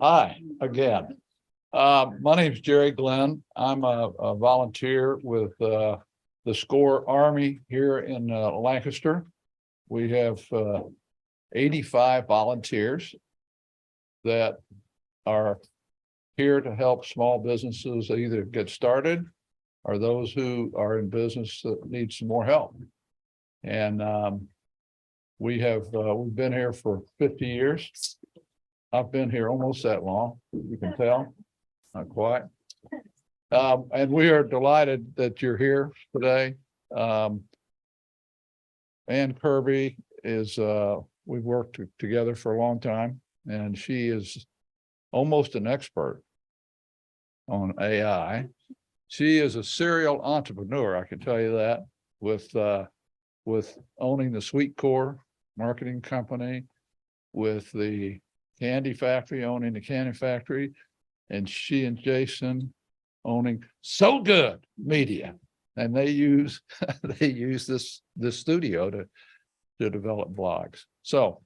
Hi again. My name is Jerry Glenn. I'm a volunteer with the SCORE Army here in Lancaster. We have 85 volunteers that are here to help small businesses either get started or those who are in business that need some more help. And we've been here for 50 years. I've been here almost that long, you can tell, not quite. And we are delighted that you're here today. Ann Kirby is, we've worked together for a long time, and she is almost an expert on AI. She is a serial entrepreneur, I can tell you that, with owning the 𝗧𝗢𝗣𝗜𝗖 marketing company, with the candy factory, owning the candy factory, and she and Jason owning So Good Media. And they use this studio to develop blogs. So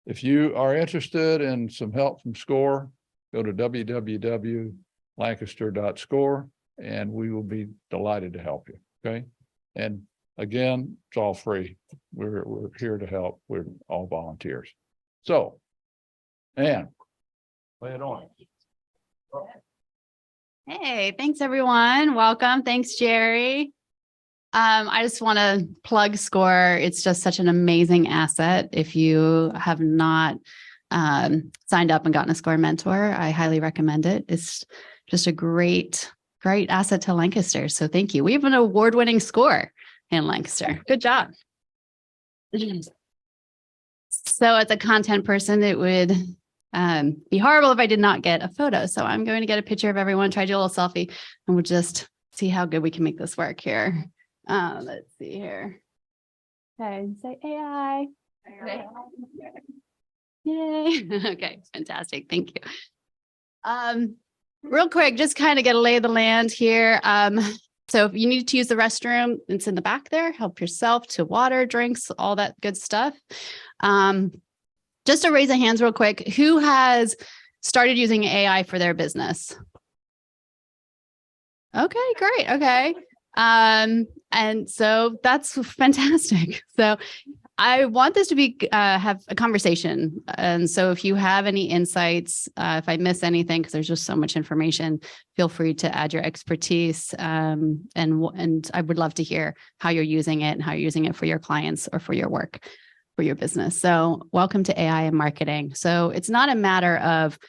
if you are interested in some help from SCORE, go to www.lancaster.score and we will be delighted to help you. Okay. And again, it's all free. We're here to help. We're all volunteers. So, Ann, lay it on. Hey, thanks everyone. Welcome. Thanks, Jerry. I just want to plug SCORE. It's just such an amazing asset. If you have not signed up and gotten a SCORE mentor, I highly recommend it. It's just a great asset to Lancaster. So thank you. We have an award-winning SCORE in Lancaster. Good job. So as a content person, it would be horrible if I did not get a photo. So I'm going to get a picture of everyone, try to do a little selfie, and we'll just see how good we can make this work here. Let's see here. Okay, say AI. Yay. Okay, fantastic. Thank you. Real quick, just kind of get a lay of the land here. So if you need to use the restroom, it's in the back there. Help yourself to water, drinks, all that good stuff. Just to raise a hands real quick, who has started using AI for their business? Okay, great. Okay. And so that's fantastic. So I want this to be have a conversation. And so if you have any insights, if I miss anything, because there's just so much information, feel free to add your expertise. And I would love to hear how you're using it and how you're using it for your clients or for your work, for your business. So welcome to AI and marketing. So it's not a matter of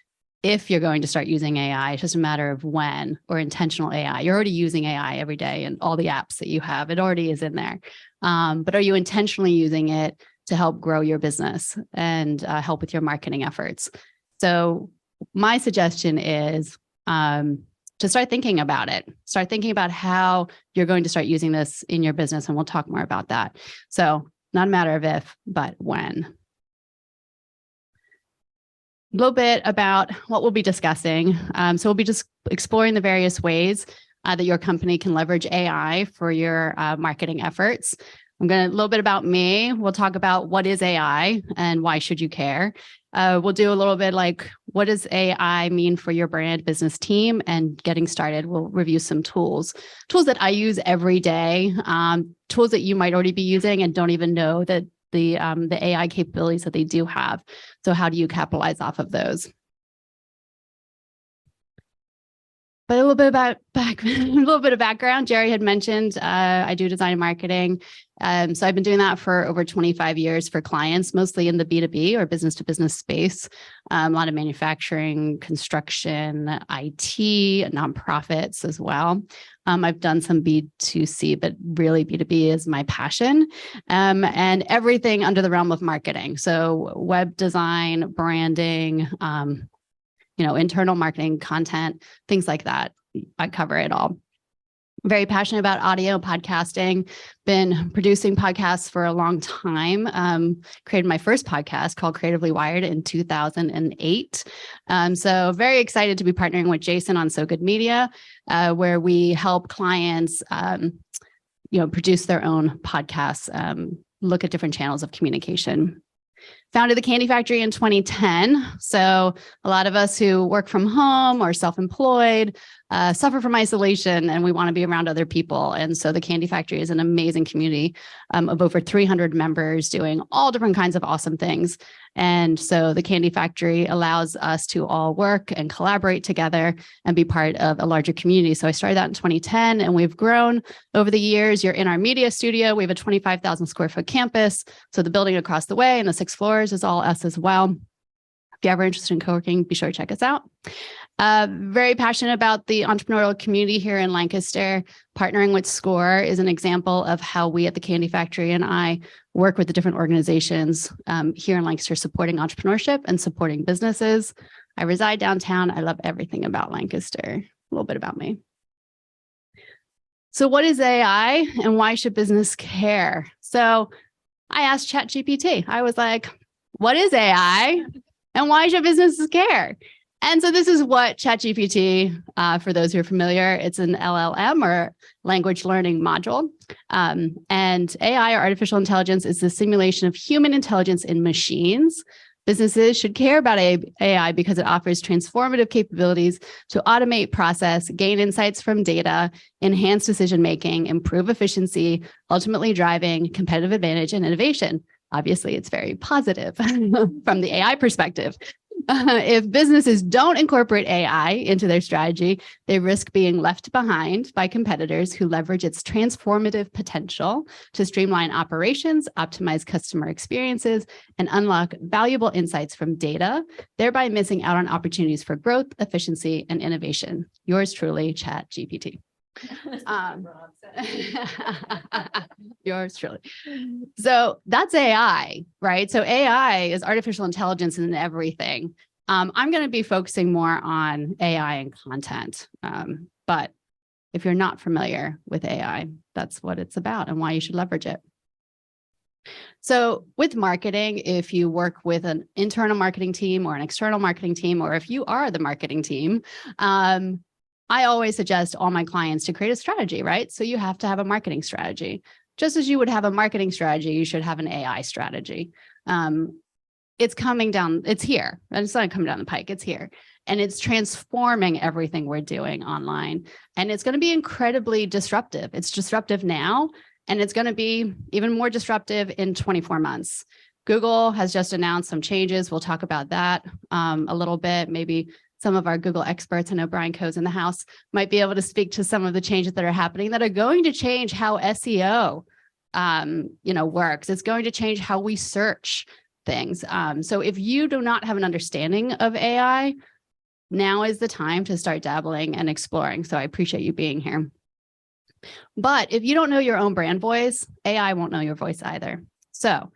if you're going to start using AI, it's just a matter of when, or intentional AI. You're already using AI every day and all the apps that you have, it already is in there. But are you intentionally using it to help grow your business and help with your marketing efforts? So my suggestion is to start thinking about it. Start thinking about how you're going to start using this in your business, and we'll talk more about that. So not a matter of if, but when. A little bit about what we'll be discussing. So we'll be just exploring the various ways that your company can leverage AI for your marketing efforts. I'm going to a little bit about me. We'll talk about what is AI and why should you care. We'll do a little bit like, what does AI mean for your brand business team, and getting started. We'll review some tools that I use every day, tools that you might already be using and don't even know that the AI capabilities that they do have. So how do you capitalize off of those? But a little bit about background. Jerry had mentioned I do design and marketing. So I've been doing that for over 25 years for clients, mostly in the B2B or business to business space. A lot of manufacturing, construction, IT, nonprofits as well. I've done some B2C, but really B2B is my passion. And everything under the realm of marketing. So web design, branding, internal marketing, content, things like that. I cover it all. Very passionate about audio, podcasting, been producing podcasts for a long time. Created my first podcast called Creatively Wired in 2008. So very excited to be partnering with Jason on So Good Media, where we help clients, produce their own podcasts, look at different channels of communication. Founded the Candy Factory in 2010. So a lot of us who work from home or self-employed suffer from isolation, and we want to be around other people. And so the Candy Factory is an amazing community of over 300 members doing all different kinds of awesome things. And so the Candy Factory allows us to all work and collaborate together and be part of a larger community. So I started that in 2010, and we've grown over the years. You're in our media studio. We have a 25,000 square foot campus. So the building across the way and the 6 floors is all us as well. If you're ever interested in co-working, be sure to check us out. Very passionate about the entrepreneurial community here in Lancaster. Partnering with SCORE is an example of how we at the Candy Factory and I work with the different organizations here in Lancaster supporting entrepreneurship and supporting businesses. I reside downtown. I love everything about Lancaster. A little bit about me. So what is AI and why should business care? So I asked ChatGPT. I was like, what is AI and why should businesses care? And so this is what ChatGPT, for those who are familiar, it's an LLM or language learning module. And AI or artificial intelligence is the simulation of human intelligence in machines. Businesses should care about AI because it offers transformative capabilities to automate process, gain insights from data, enhance decision-making, improve efficiency, ultimately driving competitive advantage and innovation. Obviously, it's very positive from the AI perspective. If businesses don't incorporate AI into their strategy, they risk being left behind by competitors who leverage its transformative potential to streamline operations, optimize customer experiences, and unlock valuable insights from data, thereby missing out on opportunities for growth, efficiency, and innovation. Yours truly, ChatGPT. Yours truly. So that's AI, right? So AI is artificial intelligence in everything. I'm going to be focusing more on AI and content. But if you're not familiar with AI, that's what it's about and why you should leverage it. So with marketing, if you work with an internal marketing team or an external marketing team, or if you are the marketing team, I always suggest all my clients to create a strategy, right? So you have to have a marketing strategy. Just as you would have a marketing strategy, you should have an AI strategy. It's coming down, it's here. And it's not coming down the pike, it's here. And it's transforming everything we're doing online. And it's going to be incredibly disruptive. It's disruptive now, and it's going to be even more disruptive in 24 months. Google has just announced some changes. We'll talk about that a little bit. Maybe some of our Google experts, I know Brian Coe's in the house, might be able to speak to some of the changes that are happening that are going to change how SEO works. It's going to change how we search things. So if you do not have an understanding of AI, now is the time to start dabbling and exploring. So I appreciate you being here. But if you don't know your own brand voice, AI won't know your voice either. So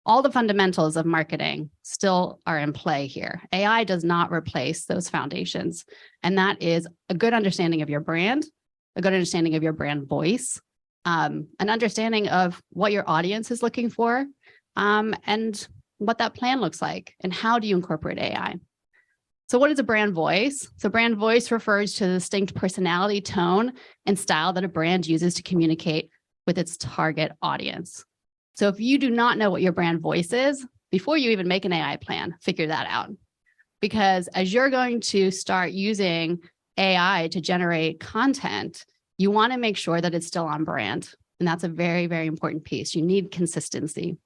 all the fundamentals of marketing still are in play here. AI does not replace those foundations. And that is a good understanding of your brand, a good understanding of your brand voice, an understanding of what your audience is looking for, and what that plan looks like, and how do you incorporate AI. So what is a brand voice? So brand voice refers to the distinct personality, tone, and style that a brand uses to communicate with its target audience. So if you do not know what your brand voice is, before you even make an AI plan, figure that out. Because as you're going to start using AI to generate content, you want to make sure that it's still on brand. And that's a very, very important piece. You need consistency.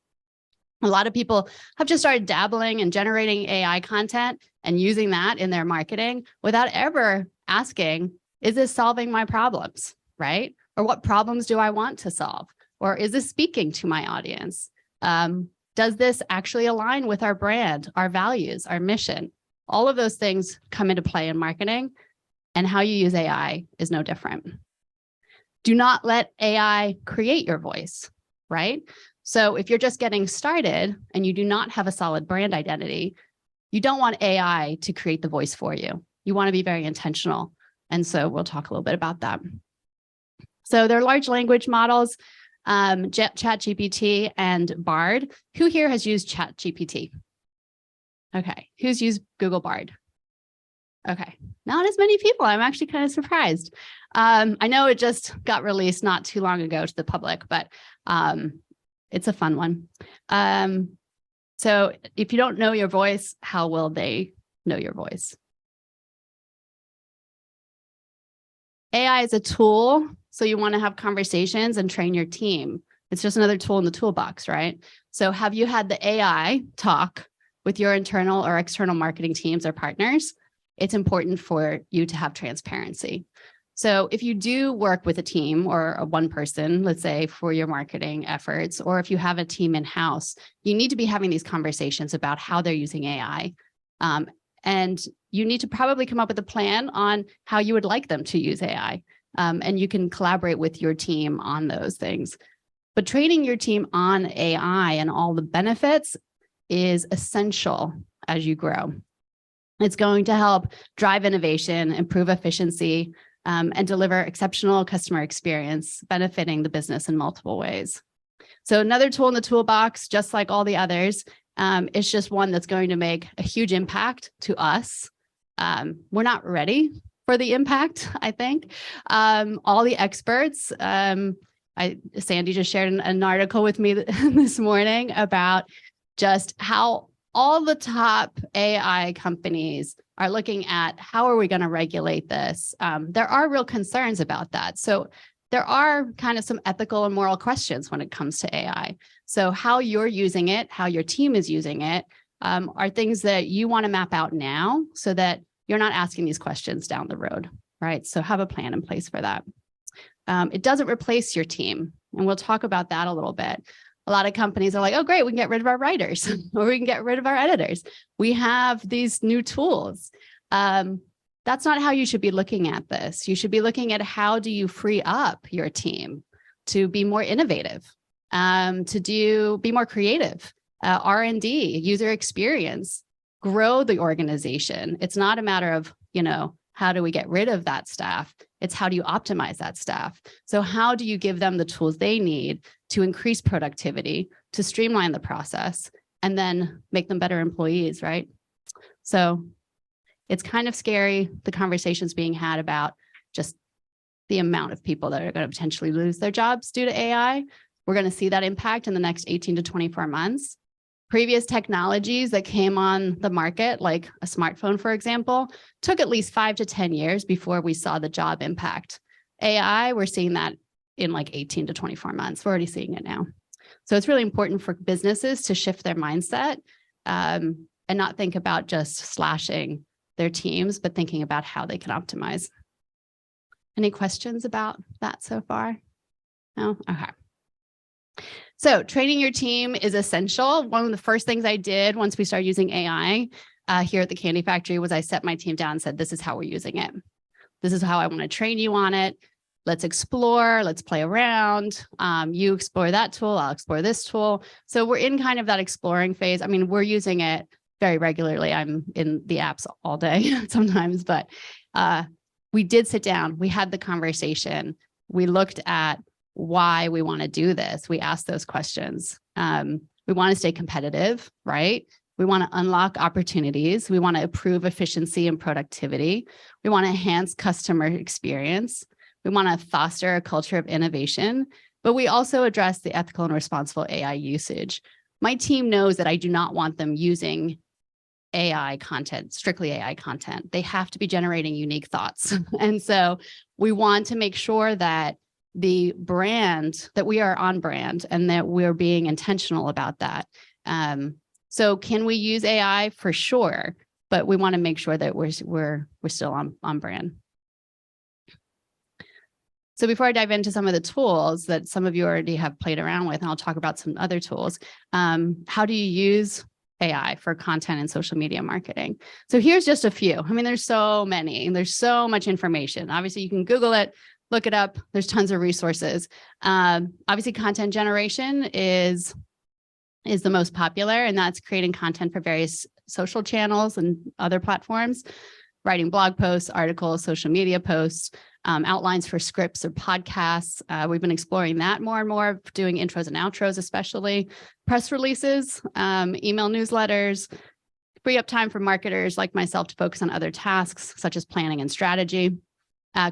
A lot of people have just started dabbling and generating AI content and using that in their marketing without ever asking, is this solving my problems, right? Or what problems do I want to solve? Or is this speaking to my audience? Does this actually align with our brand, our values, our mission? All of those things come into play in marketing, and how you use AI is no different. Do not let AI create your voice, right? So if you're just getting started and you do not have a solid brand identity, you don't want AI to create the voice for you. You want to be very intentional. And so we'll talk a little bit about that. So there are large language models, ChatGPT and Bard. Who here has used ChatGPT? Okay, who's used Google Bard? Okay, not as many people. I'm actually kind of surprised. I know it just got released not too long ago to the public, but it's a fun one. So if you don't know your voice, how will they know your voice? AI is a tool, so you want to have conversations and train your team. It's just another tool in the toolbox, right? So have you had the AI talk with your internal or external marketing teams or partners? It's important for you to have transparency. So if you do work with a team or a one person, let's say for your marketing efforts, or if you have a team in-house, you need to be having these conversations about how they're using AI. And you need to probably come up with a plan on how you would like them to use AI. And you can collaborate with your team on those things. But training your team on AI and all the benefits is essential as you grow. It's going to help drive innovation, improve efficiency, and deliver exceptional customer experience, benefiting the business in multiple ways. So another tool in the toolbox, just like all the others, it's just one that's going to make a huge impact to us. We're not ready for the impact, I think. All the experts, Sandy just shared an article with me this morning about just how all the top AI companies are looking at how are we going to regulate this. There are real concerns about that. So there are kind of some ethical and moral questions when it comes to AI. So how you're using it, how your team is using it, are things that you want to map out now so that you're not asking these questions down the road, right? So have a plan in place for that. It doesn't replace your team. And we'll talk about that a little bit. A lot of companies are like, oh, great, we can get rid of our writers or we can get rid of our editors. We have these new tools. That's not how you should be looking at this. You should be looking at how do you free up your team to be more innovative, be more creative, R&D, user experience, grow the organization. It's not a matter of, how do we get rid of that staff? It's how do you optimize that staff? So how do you give them the tools they need to increase productivity, to streamline the process, and then make them better employees, right? So it's kind of scary, the conversations being had about just the amount of people that are going to potentially lose their jobs due to AI. We're going to see that impact in the next 18 to 24 months. Previous technologies that came on the market, like a smartphone, for example, took at least 5 to 10 years before we saw the job impact. AI, we're seeing that in like 18 to 24 months. We're already seeing it now. So it's really important for businesses to shift their mindset and not think about just slashing their teams, but thinking about how they can optimize. Any questions about that so far? No? Okay. So training your team is essential. One of the first things I did once we started using AI here at the Candy Factory was I set my team down and said, this is how we're using it. This is how I want to train you on it. Let's explore, let's play around. You explore that tool, I'll explore this tool. So we're in kind of that exploring phase. I mean, we're using it very regularly. I'm in the apps all day sometimes, but we did sit down, we had the conversation. We looked at why we want to do this. We asked those questions. We want to stay competitive, right? We want to unlock opportunities. We want to improve efficiency and productivity. We want to enhance customer experience. We want to foster a culture of innovation, but we also address the ethical and responsible AI usage. My team knows that I do not want them using AI content, strictly AI content. They have to be generating unique thoughts. And so we want to make sure that the brand, that we are on brand and that we're being intentional about that. So can we use AI? For sure, but we want to make sure that we're still on brand. So before I dive into some of the tools that some of you already have played around with, and I'll talk about some other tools, how do you use AI for content and social media marketing? So here's just a few. I mean, there's so many, and there's so much information. Obviously, you can Google it, look it up. There's tons of resources. Obviously, content generation is the most popular, and that's creating content for various social channels and other platforms, writing blog posts, articles, social media posts, outlines for scripts or podcasts. We've been exploring that more and more, doing intros and outros, especially press releases, email newsletters, free up time for marketers like myself to focus on other tasks such as planning and strategy.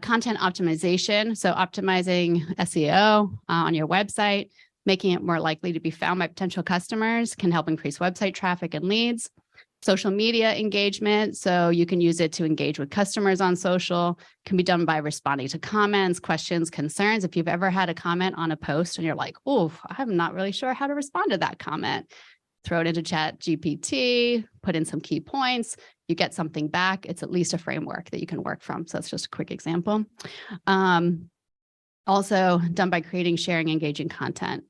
Content optimization, so optimizing SEO on your website, making it more likely to be found by potential customers, can help increase website traffic and leads. Social media engagement, so you can use it to engage with customers on social, can be done by responding to comments, questions, concerns. If you've ever had a comment on a post and you're like, oh, I'm not really sure how to respond to that comment, throw it into ChatGPT, put in some key points, you get something back. It's at least a framework that you can work from. So that's just a quick example. Also done by creating, sharing, engaging content.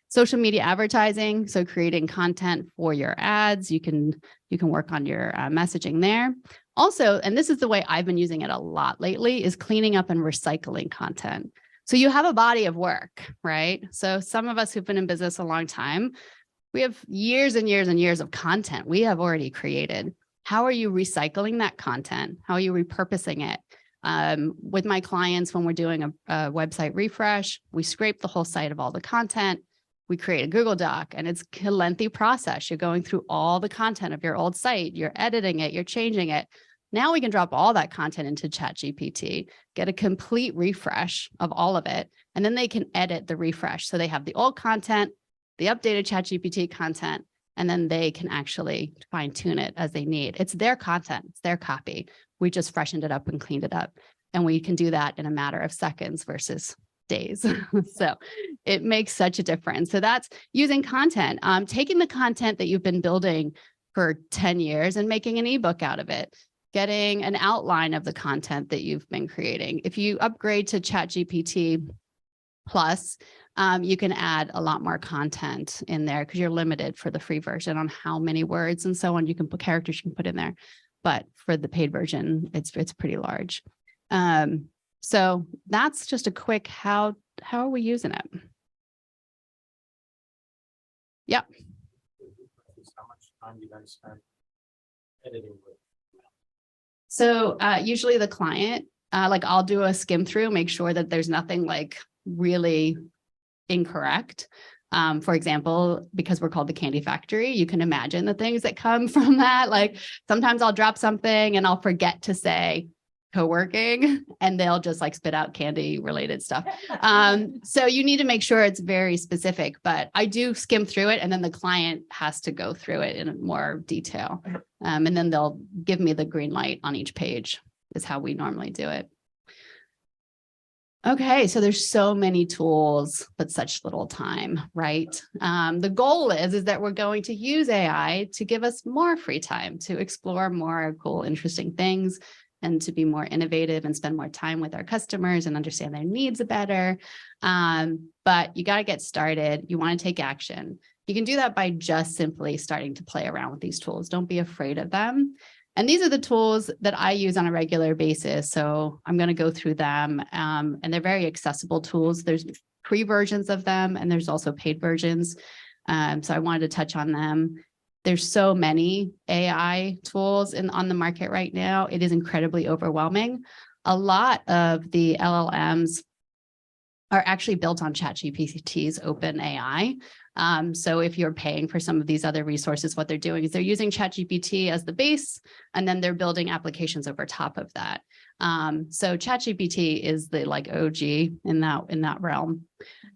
Social media advertising, so creating content for your ads, you can work on your messaging there. Also, and this is the way I've been using it a lot lately, is cleaning up and recycling content. So you have a body of work, right? So some of us who've been in business a long time, we have years and years and years of content we have already created. How are you recycling that content? How are you repurposing it? With my clients, when we're doing a website refresh, we scrape the whole site of all the content. We create a Google Doc, and it's a lengthy process. You're going through all the content of your old site, you're editing it, you're changing it. Now we can drop all that content into ChatGPT, get a complete refresh of all of it, and then they can edit the refresh. So they have the old content, the updated ChatGPT content, and then they can actually fine tune it as they need. It's their content, it's their copy. We just freshened it up and cleaned it up. And we can do that in a matter of seconds versus days. So it makes such a difference. So that's using content, taking the content that you've been building for 10 years and making an ebook out of it, getting an outline of the content that you've been creating. If you upgrade to ChatGPT Plus, you can add a lot more content in there because you're limited for the free version on how many words and so on you can put, characters you can put in there. But for the paid version, it's pretty large. So that's just a quick how are we using it? Yep. How much time do you guys spend editing with? So usually the client, like I'll do a skim through, make sure that there's nothing like really incorrect. For example, because we're called the Candy Factory, you can imagine the things that come from that. Like sometimes I'll drop something and I'll forget to say coworking and they'll just like spit out candy related stuff. So you need to make sure it's very specific, but I do skim through it and then the client has to go through it in more detail. And then they'll give me the green light on each page is how we normally do it. Okay, so there's so many tools, but such little time, right? The goal is that we're going to use AI to give us more free time to explore more cool, interesting things and to be more innovative and spend more time with our customers and understand their needs better. But you got to get started. You want to take action. You can do that by just simply starting to play around with these tools. Don't be afraid of them. And these are the tools that I use on a regular basis. So I'm going to go through them and they're very accessible tools. There's free versions of them and there's also paid versions. So I wanted to touch on them. There's so many AI tools on the market right now. It is incredibly overwhelming. A lot of the LLMs are actually built on ChatGPT's OpenAI. So if you're paying for some of these other resources, what they're doing is they're using ChatGPT as the base, and then they're building applications over top of that. So ChatGPT is the like OG in that realm.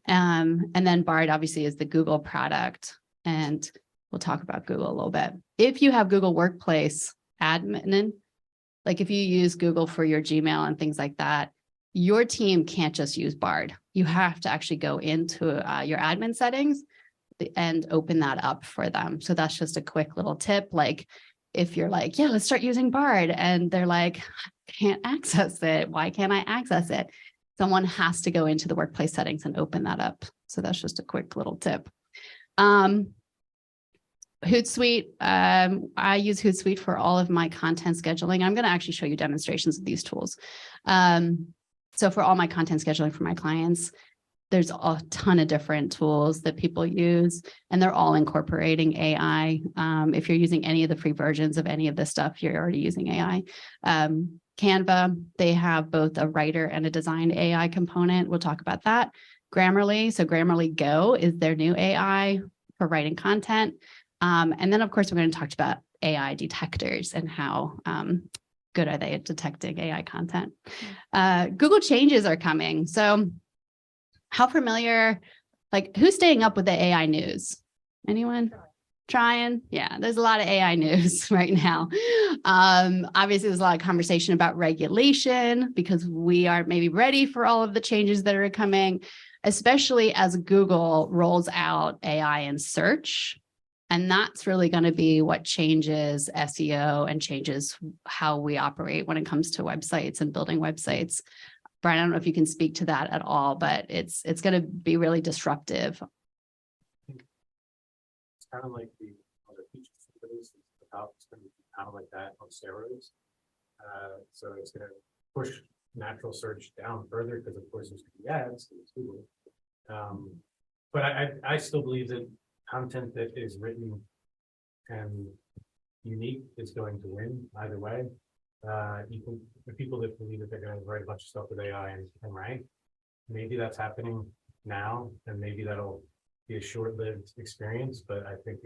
And then Bard obviously is the Google product. And we'll talk about Google a little bit. If you have Google Workplace admin, like if you use Google for your Gmail and things like that, your team can't just use Bard. You have to actually go into your admin settings and open that up for them. So that's just a quick little tip. Like if you're like, yeah, let's start using Bard. And they're like, I can't access it. Why can't I access it? Someone has to go into the workplace settings and open that up. So that's just a quick little tip. Hootsuite, I use Hootsuite for all of my content scheduling. I'm going to actually show you demonstrations of these tools. So for all my content scheduling for my clients, there's a ton of different tools that people use, and they're all incorporating AI. If you're using any of the free versions of any of this stuff, you're already using AI. Canva, they have both a writer and a design AI component. We'll talk about that. Grammarly, so Grammarly Go is their new AI for writing content. And then, of course, we're going to talk about AI detectors and how good are they at detecting AI content. Google changes are coming. So how familiar like who's staying up with the AI news? Anyone? Trying? Yeah, there's a lot of AI news right now. Obviously, there's a lot of conversation about regulation because we aren't maybe ready for all of the changes that are coming, especially as Google rolls out AI in search. And that's really going to be what changes SEO and changes how we operate when it comes to websites and building websites. Brian, I don't know if you can speak to that at all, but it's going to be really disruptive. It's kind of like the other features companies, it's going to be kind of like that on steroids. So it's going to push natural search down further because of course there's going to be ads, it's Google. But I still believe that content that is written and unique is going to win either way. The people that believe that they're going to write a bunch of stuff with AI and rank, maybe that's happening now, and maybe that'll be a short-lived experience. But I think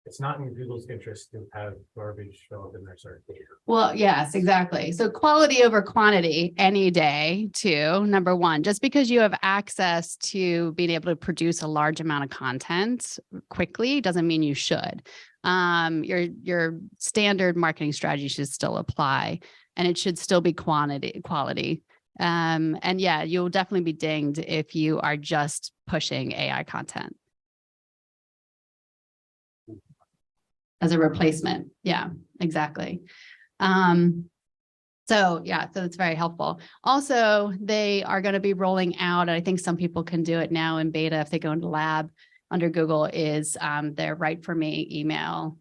it's not in Google's interest to have garbage show up in their search. Well, yes, exactly. So quality over quantity any day, too. Number one, just because you have access to being able to produce a large amount of content quickly doesn't mean you should. Your standard marketing strategy should still apply, and it should still be quality. And yeah, you'll definitely be dinged if you are just pushing AI content as a replacement. Yeah, exactly. So it's very helpful. Also, they are going to be rolling out, and I think some people can do it now in beta if they go into lab under Google, is their Write for Me email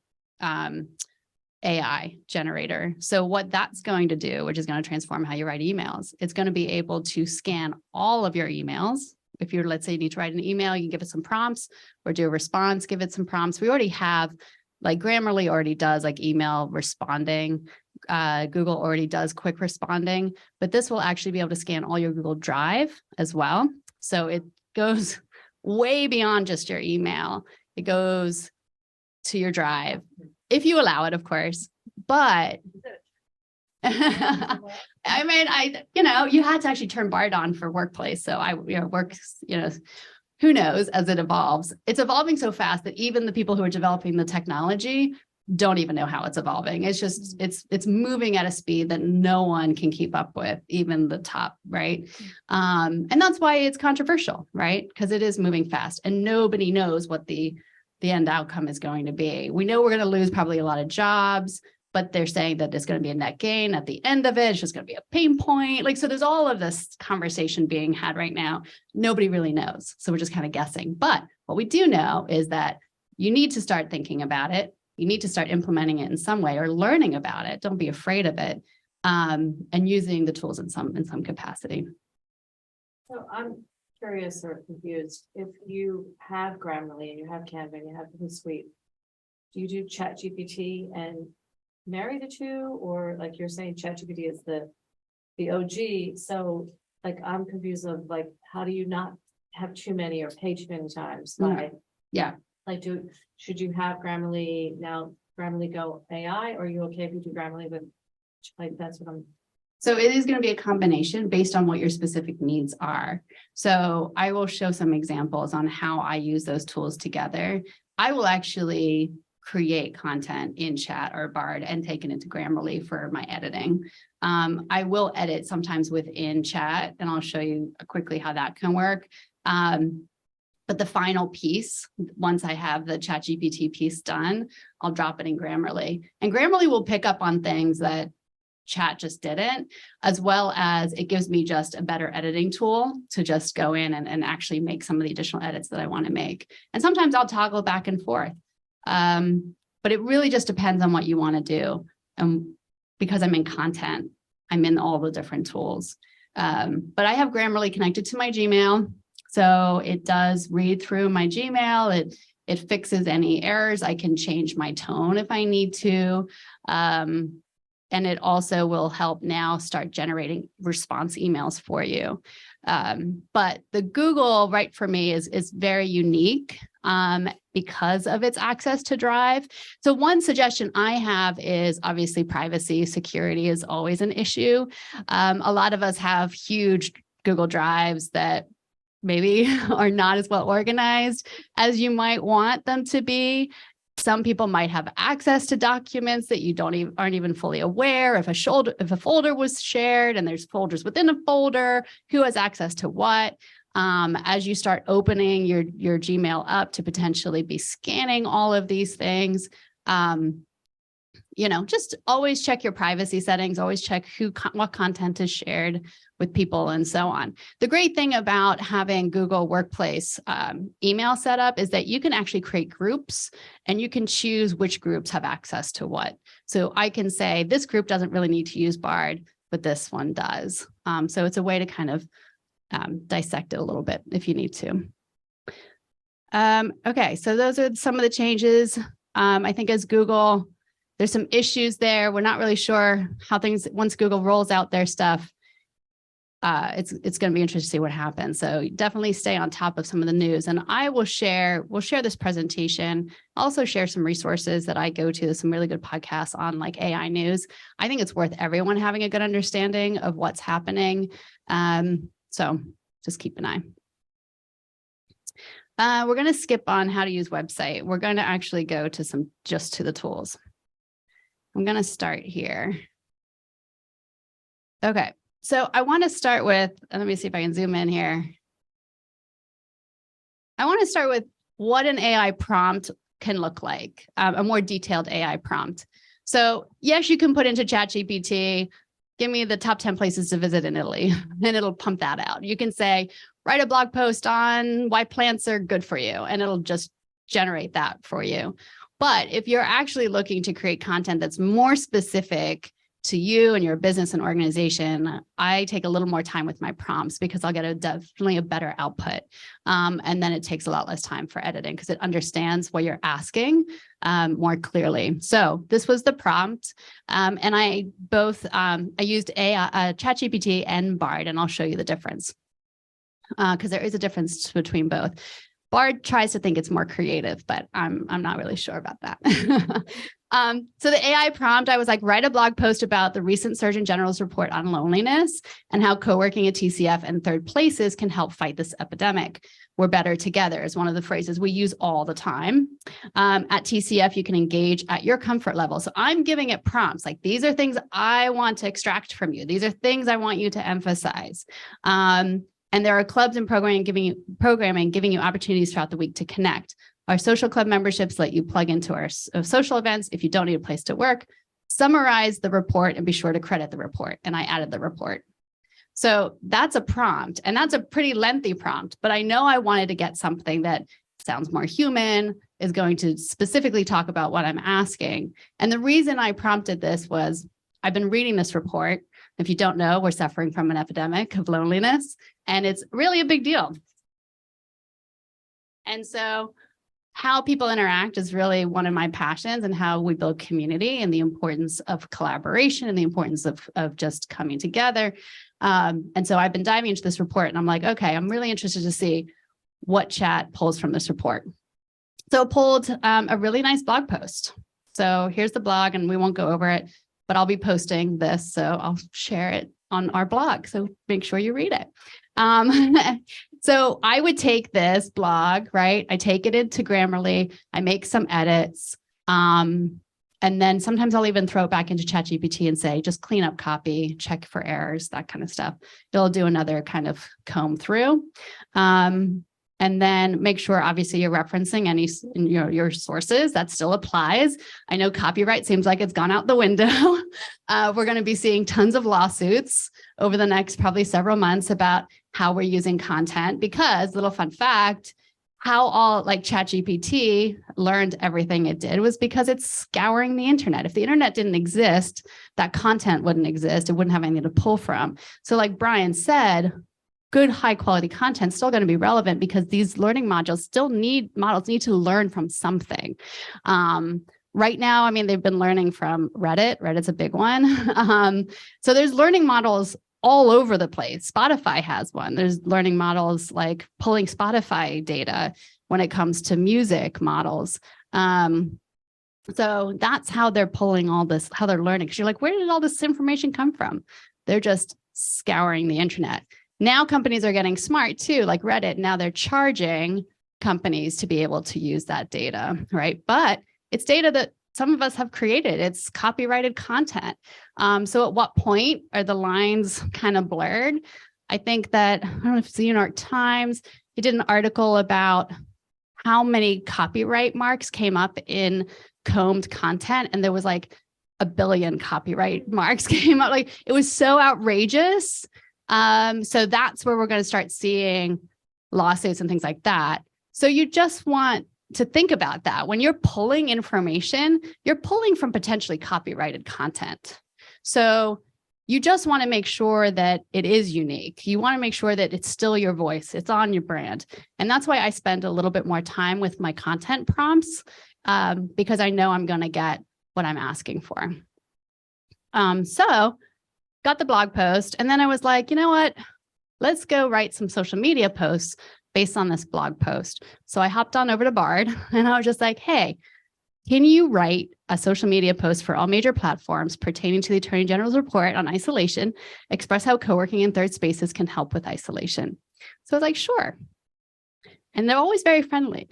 AI generator. So what that's going to do, which is going to transform how you write emails, it's going to be able to scan all of your emails. If you're, let's say you need to write an email, you can give it some prompts or do a response, give it some prompts. We already have, like Grammarly already does like email responding. Google already does quick responding, but this will actually be able to scan all your Google Drive as well. So it goes way beyond just your email. It goes to your Drive, if you allow it, of course. But I mean, you had to actually turn Bard on for Workplace. So who knows as it evolves. It's evolving so fast that even the people who are developing the technology don't even know how it's evolving. It's just, it's moving at a speed that no one can keep up with, even the top, right? And that's why it's controversial, right? Because it is moving fast and nobody knows what the end outcome is going to be. We know we're going to lose probably a lot of jobs, but they're saying that there's going to be a net gain at the end of it. It's just going to be a pain point. So there's all of this conversation being had right now. Nobody really knows. So we're just kind of guessing. But what we do know is that you need to start thinking about it. You need to start implementing it in some way or learning about it. Don't be afraid of it, and using the tools in some capacity. So I'm curious or confused. If you have Grammarly and you have Canva and you have Hootsuite, do you do ChatGPT and marry the two, or like you're saying ChatGPT is the OG? So like I'm confused of like how do you not have too many or pay too many times? Yeah. Like should you have Grammarly now, Grammarly Go AI, or are you okay if you do Grammarly with like that's what I'm. So it is going to be a combination based on what your specific needs are. So I will show some examples on how I use those tools together. I will actually create content in Chat or Bard and take it into Grammarly for my editing. I will edit sometimes within Chat, and I'll show you quickly how that can work. But the final piece, once I have the ChatGPT piece done, I'll drop it in Grammarly. And Grammarly will pick up on things that Chat just didn't, as well as it gives me just a better editing tool to just go in and actually make some of the additional edits that I want to make. And sometimes I'll toggle back and forth. But it really just depends on what you want to do. Because I'm in content, I'm in all the different tools. But I have Grammarly connected to my Gmail. So it does read through my Gmail. It fixes any errors. I can change my tone if I need to. And it also will help now start generating response emails for you. But the Google Write for Me is very unique because of its access to Drive. So one suggestion I have is obviously privacy. Security is always an issue. A lot of us have huge Google Drives that maybe are not as well organized as you might want them to be. Some people might have access to documents that you aren't even fully aware. If a folder was shared and there's folders within a folder, who has access to what? As you start opening your Gmail up to potentially be scanning all of these things, just always check your privacy settings, always check what content is shared with people and so on. The great thing about having Google Workplace email set up is that you can actually create groups and you can choose which groups have access to what. So I can say this group doesn't really need to use Bard, but this one does. So it's a way to kind of dissect it a little bit if you need to. Okay, so those are some of the changes. I think as Google, there's some issues there. We're not really sure how things, once Google rolls out their stuff, it's going to be interesting to see what happens. So definitely stay on top of some of the news. And we'll share this presentation, also share some resources that I go to. There's some really good podcasts on like AI news. I think it's worth everyone having a good understanding of what's happening. So just keep an eye. We're going to skip on how to use website. We're going to actually go to just to the tools. I'm going to start here. Okay, so I want to start with, let me see if I can zoom in here. I want to start with what an AI prompt can look like, a more detailed AI prompt. So yes, you can put into ChatGPT, give me the top 10 places to visit in Italy, and it'll pump that out. You can say, write a blog post on why plants are good for you, and it'll just generate that for you. But if you're actually looking to create content that's more specific to you and your business and organization, I take a little more time with my prompts because I'll get definitely a better output. And then it takes a lot less time for editing because it understands what you're asking more clearly. So this was the prompt. And I used ChatGPT and Bard, and I'll show you the difference because there is a difference between both. Bard tries to think it's more creative, but I'm not really sure about that. So the AI prompt, I was like, write a blog post about the recent Surgeon General's report on loneliness and how co-working at TCF and third places can help fight this epidemic. We're better together is one of the phrases we use all the time. At TCF, you can engage at your comfort level. So I'm giving it prompts like, these are things I want to extract from you. These are things I want you to emphasize. And there are clubs and programming giving you opportunities throughout the week to connect. Our social club memberships let you plug into our social events if you don't need a place to work. Summarize the report and be sure to credit the report. And I added the report. So that's a prompt, and that's a pretty lengthy prompt, but I know I wanted to get something that sounds more human, is going to specifically talk about what I'm asking. And the reason I prompted this was I've been reading this report. If you don't know, we're suffering from an epidemic of loneliness, and it's really a big deal. And so how people interact is really one of my passions, and how we build community and the importance of collaboration and the importance of just coming together. And so I've been diving into this report, and I'm like, okay, I'm really interested to see what chat pulls from this report. So it pulled a really nice blog post. So here's the blog, and we won't go over it, but I'll be posting this, so I'll share it on our blog. So make sure you read it. So I would take this blog, right? I take it into Grammarly, I make some edits, and then sometimes I'll even throw it back into ChatGPT and say, just clean up copy, check for errors, that kind of stuff. It'll do another kind of comb through. And then make sure, obviously, you're referencing your sources. That still applies. I know copyright seems like it's gone out the window. We're going to be seeing tons of lawsuits over the next probably several months about how we're using content, because, little fun fact, how all like ChatGPT learned everything it did was because it's scouring the internet. If the internet didn't exist, that content wouldn't exist. It wouldn't have anything to pull from. So like Brian said, good high quality content still going to be relevant because these learning modules need to learn from something. Right now, I mean, they've been learning from Reddit. Reddit's a big one. So there's learning models all over the place. Spotify has one. There's learning models like pulling Spotify data when it comes to music models. So that's how they're pulling all this, how they're learning. Because you're like, where did all this information come from? They're just scouring the internet. Now companies are getting smart too, like Reddit. Now they're charging companies to be able to use that data, right? But it's data that some of us have created. It's copyrighted content. So at what point are the lines kind of blurred? I think that, I don't know if it's the New York Times, it did an article about how many copyright marks came up in combed content. And there was like 1 billion copyright marks came up. Like it was so outrageous. So that's where we're going to start seeing lawsuits and things like that. So you just want to think about that. When you're pulling information, you're pulling from potentially copyrighted content. So you just want to make sure that it is unique. You want to make sure that it's still your voice. It's on your brand. And that's why I spend a little bit more time with my content prompts, because I know I'm going to get what I'm asking for. So got the blog post. And then I was like, you know what? Let's go write some social media posts based on this blog post. So I hopped on over to Bard and I was just like, hey, can you write a social media post for all major platforms pertaining to the Attorney General's report on isolation, express how co-working in third spaces can help with isolation? So I was like, sure. And they're always very friendly.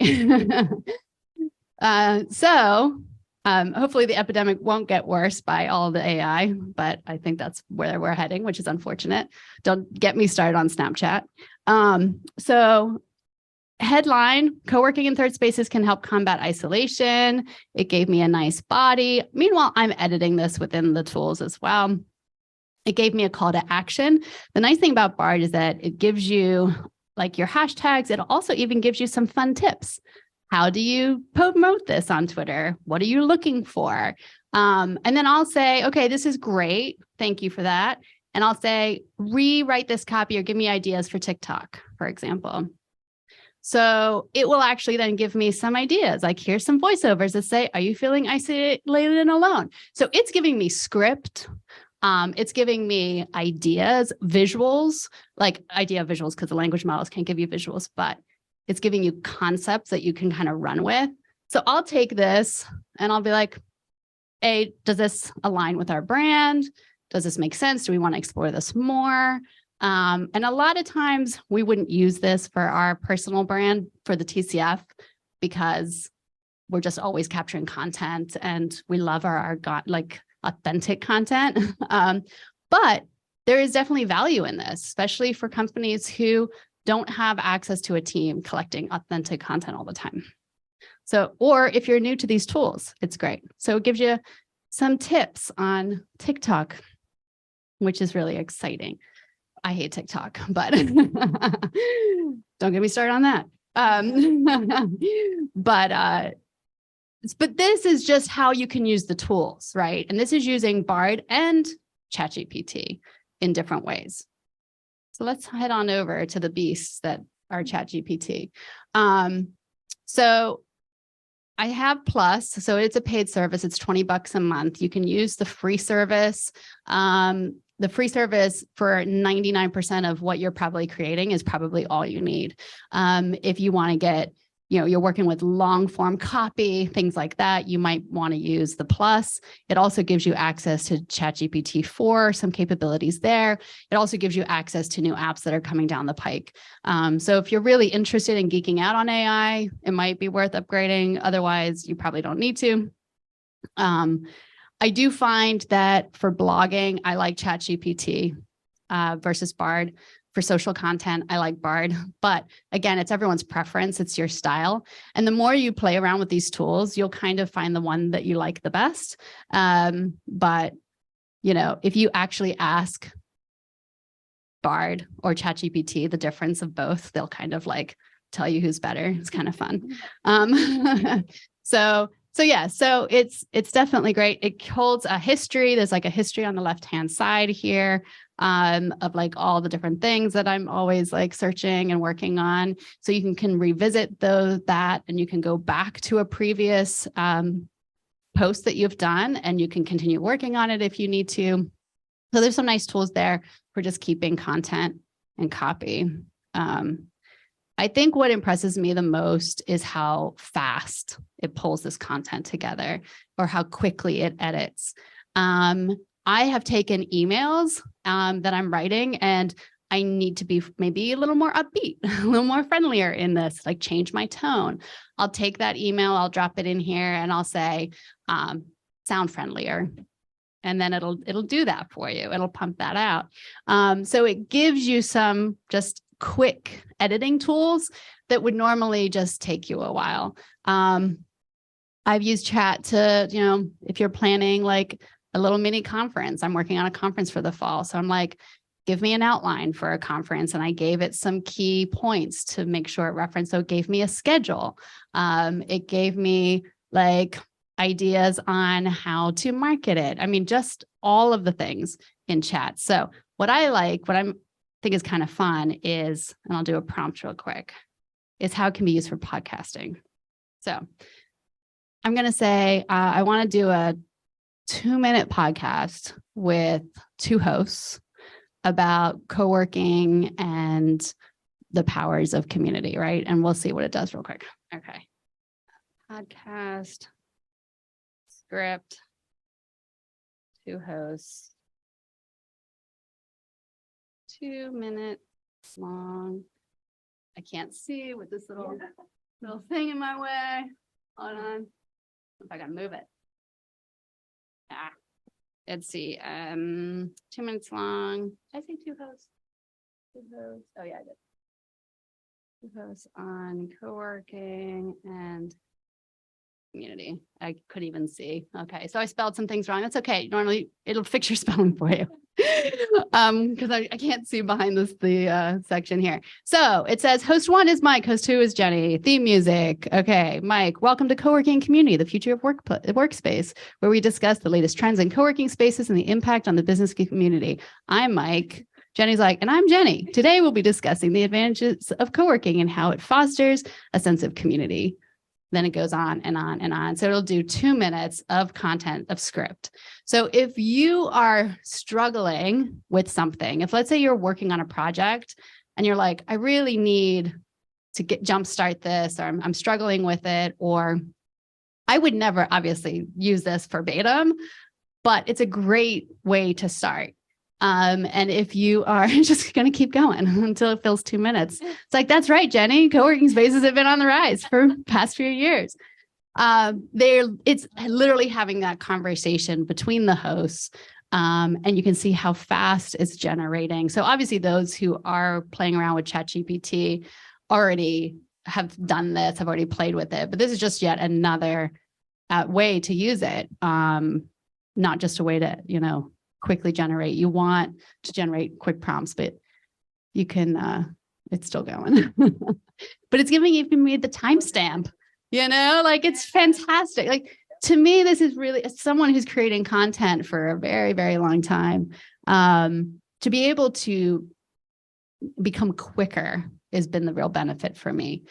Hopefully the epidemic won't get worse by all the AI, but I think that's where we're heading, which is unfortunate. Don't get me started on Snapchat. So headline, co-working in third spaces can help combat isolation. It gave me a nice body. Meanwhile, I'm editing this within the tools as well. It gave me a call to action. The nice thing about Bard is that it gives you like your hashtags. It also even gives you some fun tips. How do you promote this on Twitter? What are you looking for? And then I'll say, okay, this is great. Thank you for that. And I'll say, rewrite this copy or give me ideas for TikTok, for example. So it will actually then give me some ideas, like here's some voiceovers that say, are you feeling isolated and alone? So it's giving me script. It's giving me ideas, visuals, like idea visuals, because the language models can't give you visuals, but it's giving you concepts that you can kind of run with. So I'll take this and I'll be like, hey, does this align with our brand? Does this make sense? Do we want to explore this more? And a lot of times we wouldn't use this for our personal brand for the TCF because we're just always capturing content and we love our like authentic content. But there is definitely value in this, especially for companies who don't have access to a team collecting authentic content all the time. So, or if you're new to these tools, it's great. So it gives you some tips on TikTok, which is really exciting. I hate TikTok, but don't get me started on that. But this is just how you can use the tools, right? And this is using Bard and ChatGPT in different ways. So let's head on over to the beasts that are ChatGPT. So I have Plus, so it's a paid service. It's $20 a month. You can use the free service. The free service for 99% of what you're probably creating is probably all you need. If you want to get, you're working with long form copy, things like that, you might want to use the Plus. It also gives you access to ChatGPT 4, some capabilities there. It also gives you access to new apps that are coming down the pike. So if you're really interested in geeking out on AI, it might be worth upgrading. Otherwise, you probably don't need to. I do find that for blogging, I like ChatGPT versus Bard. For social content, I like Bard. But again, it's everyone's preference. It's your style. And the more you play around with these tools, you'll kind of find the one that you like the best. But, if you actually ask Bard or ChatGPT the difference of both, they'll kind of like tell you who's better. It's kind of fun. So it's definitely great. It holds a history. There's like a history on the left-hand side here of like all the different things that I'm always like searching and working on. So you can revisit that and you can go back to a previous post that you've done and you can continue working on it if you need to. So there's some nice tools there for just keeping content and copy. I think what impresses me the most is how fast it pulls this content together or how quickly it edits. I have taken emails that I'm writing and I need to be maybe a little more upbeat, a little more friendlier in this, like change my tone. I'll take that email, I'll drop it in here and I'll say, sound friendlier. And then it'll do that for you. It'll pump that out. So it gives you some just quick editing tools that would normally just take you a while. I've used chat to, if you're planning like a little mini conference, I'm working on a conference for the fall. So I'm like, give me an outline for a conference. And I gave it some key points to make sure it referenced. So it gave me a schedule. It gave me like ideas on how to market it. I mean, just all of the things in chat. So what I think is kind of fun is, and I'll do a prompt real quick, is how it can be used for podcasting. So I'm going to say, I want to do a 2-minute podcast with 2 hosts about co-working and the powers of community, right? And we'll see what it does real quick. Okay. Podcast. Script, 2 hosts, 2 minutes long. I can't see with this little thing in my way. Hold on. If I can move it. Let's see. 2 minutes long. Did I say 2 hosts? 2 hosts. Oh yeah, I did. 2 hosts on co-working and community. I couldn't even see. Okay, so I spelled some things wrong. That's okay. Normally it'll fix your spelling for you. Because I can't see behind the section here. So it says host 1 is Mike, host 2 is Jenny. Theme music. Okay, Mike, welcome to Co-working Community, the future of workspace, where we discuss the latest trends in co-working spaces and the impact on the business community. I'm Mike. Jenny's like, and I'm Jenny. Today we'll be discussing the advantages of co-working and how it fosters a sense of community. Then it goes on and on and on. So it'll do 2 minutes of content of script. So if you are struggling with something, if let's say you're working on a project and you're like, I really need to jumpstart this, or I'm struggling with it, or I would never obviously use this verbatim, but it's a great way to start. And if you are just going to keep going until it fills 2 minutes, it's like, that's right, Jenny, co-working spaces have been on the rise for the past few years. It's literally having that conversation between the hosts, and you can see how fast it's generating. So obviously those who are playing around with ChatGPT already have done this, have already played with it, but this is just yet another way to use it. Not just a way to, quickly generate. You want to generate quick prompts, but you can, it's still going, but it's giving even me the timestamp, like it's fantastic. Like to me, this is really, as someone who's creating content for a very, very long time, to be able to become quicker has been the real benefit for me.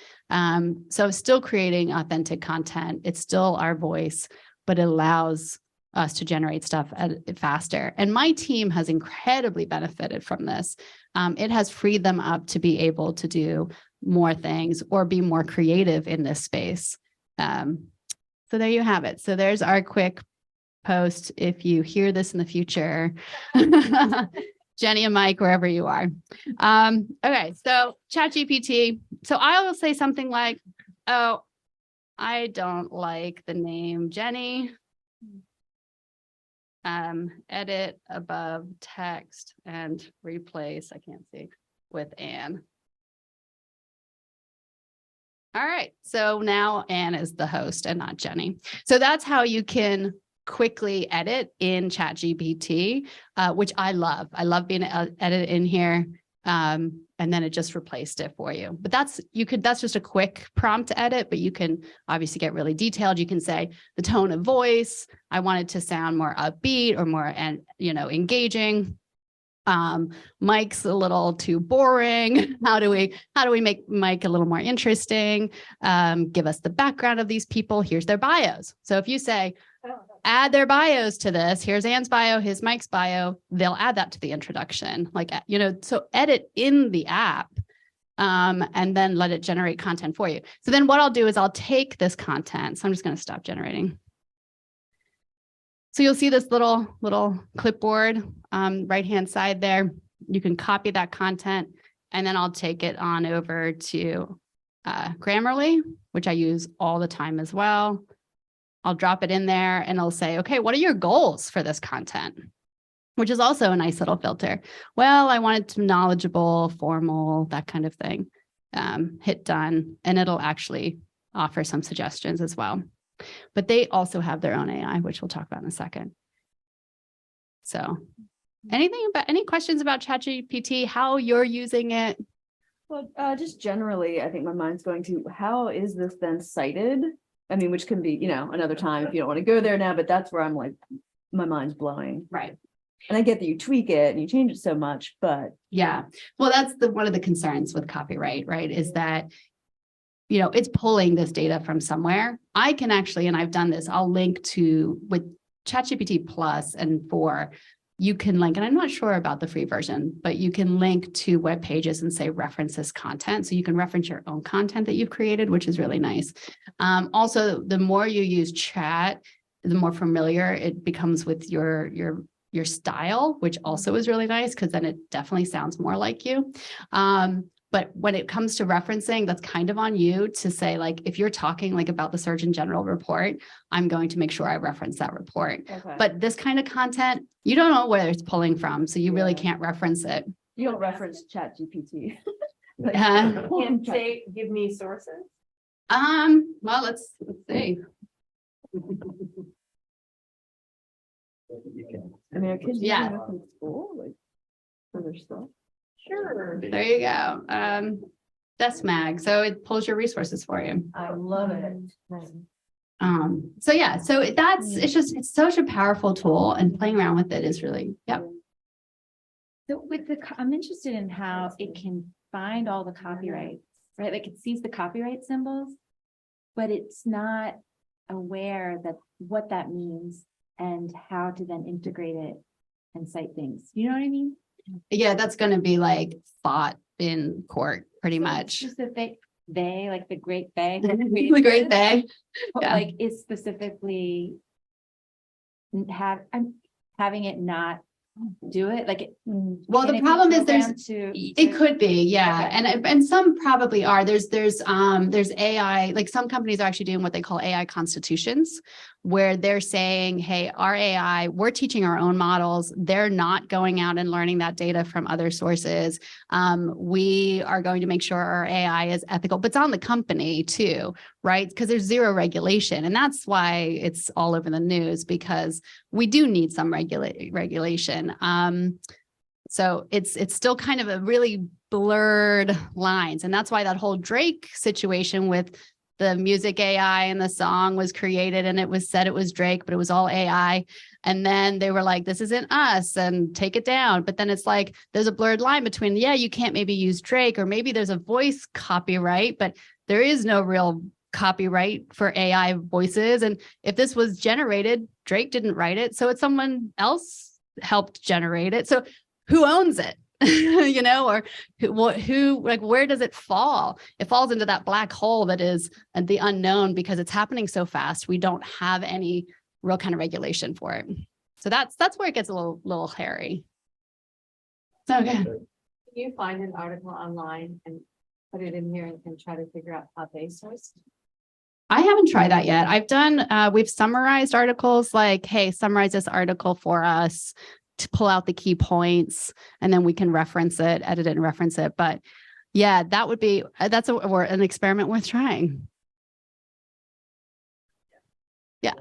So still creating authentic content. It's still our voice, but it allows us to generate stuff faster. And my team has incredibly benefited from this. It has freed them up to be able to do more things or be more creative in this space. So there you have it. So there's our quick post. If you hear this in the future, Jenny and Mike, wherever you are. Okay, so ChatGPT. So I will say something like, oh, I don't like the name Jenny. Edit above text and replace, I can't see, with Anne. All right, so now Anne is the host and not Jenny. So that's how you can quickly edit in ChatGPT, which I love. I love being able to edit in here. And then it just replaced it for you. But that's just a quick prompt to edit, but you can obviously get really detailed. You can say the tone of voice, I want it to sound more upbeat or more, engaging. Mike's a little too boring. How do we make Mike a little more interesting? Give us the background of these people. Here's their bios. So if you say, add their bios to this, here's Anne's bio, here's Mike's bio, they'll add that to the introduction. So edit in the app, and then let it generate content for you. So then what I'll do is I'll take this content. So I'm just going to stop generating. So you'll see this little clipboard, right-hand side there. You can copy that content, and then I'll take it on over to Grammarly, which I use all the time as well. I'll drop it in there and I'll say, okay, what are your goals for this content? Which is also a nice little filter. Well, I want it to be knowledgeable, formal, that kind of thing. Hit done, and it'll actually offer some suggestions as well. But they also have their own AI, which we'll talk about in a second. So any questions about ChatGPT, how you're using it? Well, just generally, I think my mind's going to, how is this then cited? I mean, which can be, another time if you don't want to go there now, but that's where I'm like, my mind's blowing. Right. And I get that you tweak it and you change it so much, but. Yeah. Well, that's one of the concerns with copyright, right? Is that, it's pulling this data from somewhere. I can actually, and I've done this, I'll link to with ChatGPT Plus and 4, you can link, and I'm not sure about the free version, but you can link to web pages and say reference this content. So you can reference your own content that you've created, which is really nice. Also, the more you use chat, the more familiar it becomes with your style, which also is really nice because then it definitely sounds more like you. But when it comes to referencing, that's kind of on you to say, like, if you're talking like about the Surgeon General report, I'm going to make sure I reference that report. Okay. But this kind of content, you don't know where it's pulling from, so you really can't reference it. You don't reference ChatGPT. Can't say, give me sources. Well, let's see. I mean, are kids Yeah. using this in school, like, for their stuff? Sure. There you go. 𝗬𝗠𝗠𝗖𝗍. So it pulls your resources for you. I love it. So yeah, so it's such a powerful tool, and playing around with it is really, yep. So I'm interested in how it can find all the copyrights, right? Like it sees the copyright symbols, but it's not aware that what that means and how to then integrate it and cite things. You know what I mean? Yeah, that's going to be like fought in court pretty So much. it's just that they like the Great Bay, The Great Bay. Yeah. like is specifically having it not do it. Like it. Well, can the it be problem is programmed to. it could be, yeah. Okay. And some probably are. There's AI, like some companies are actually doing what they call AI constitutions, where they're saying, hey, our AI, we're teaching our own models. They're not going out and learning that data from other sources. We are going to make sure our AI is ethical, but it's on the company too, right? Because there's zero regulation. And that's why it's all over the news, because we do need some regulation. So it's still kind of a really blurred lines. And that's why that whole Drake situation with the music AI and the song was created and it was said it was Drake, but it was all AI. And then they were like, this isn't us and take it down. But then it's like, there's a blurred line between, yeah, you can't maybe use Drake, or maybe there's a voice copyright, but there is no real copyright for AI voices. And if this was generated, Drake didn't write it. So it's someone else helped generate it. So who owns it? Or who, like, where does it fall? It falls into that black hole that is the unknown, because it's happening so fast. We don't have any real kind of regulation for it. So that's where it gets a little hairy. So okay. Can you find an article online and put it in here and try to figure out how they sourced? I haven't tried that yet. We've summarized articles like, hey, summarize this article for us, to pull out the key points, and then we can reference it, edit it and reference it. But yeah, that's an experiment worth trying. Yeah.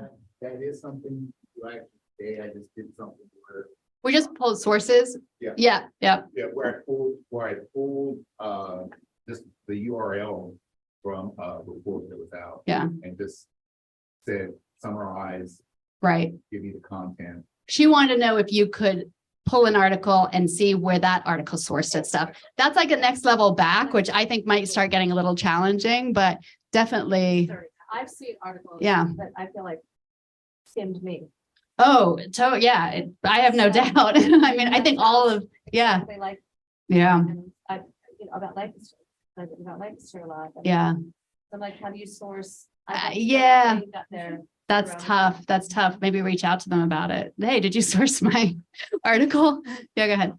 That is something like today. I just did something where. We just pulled sources. Yeah. Yeah. Yeah, where I pulled just the URL from a report that was out. Yeah. And just said, summarize, Right. give you the content. She wanted to know if you could pull an article and see where that article sourced its stuff. That's like a next level back, which I think might start getting a little challenging, but definitely. I've seen articles. Yeah. That I feel like skimmed me. Oh, so yeah, I have no doubt. I mean, I think all of, yeah. They like. Yeah. And I, about Lancaster a lot. Yeah. I'm like, how do you source? Yeah. Got there. That's tough. That's tough. Maybe reach out to them about it. Hey, did you source my article? Yeah, go ahead.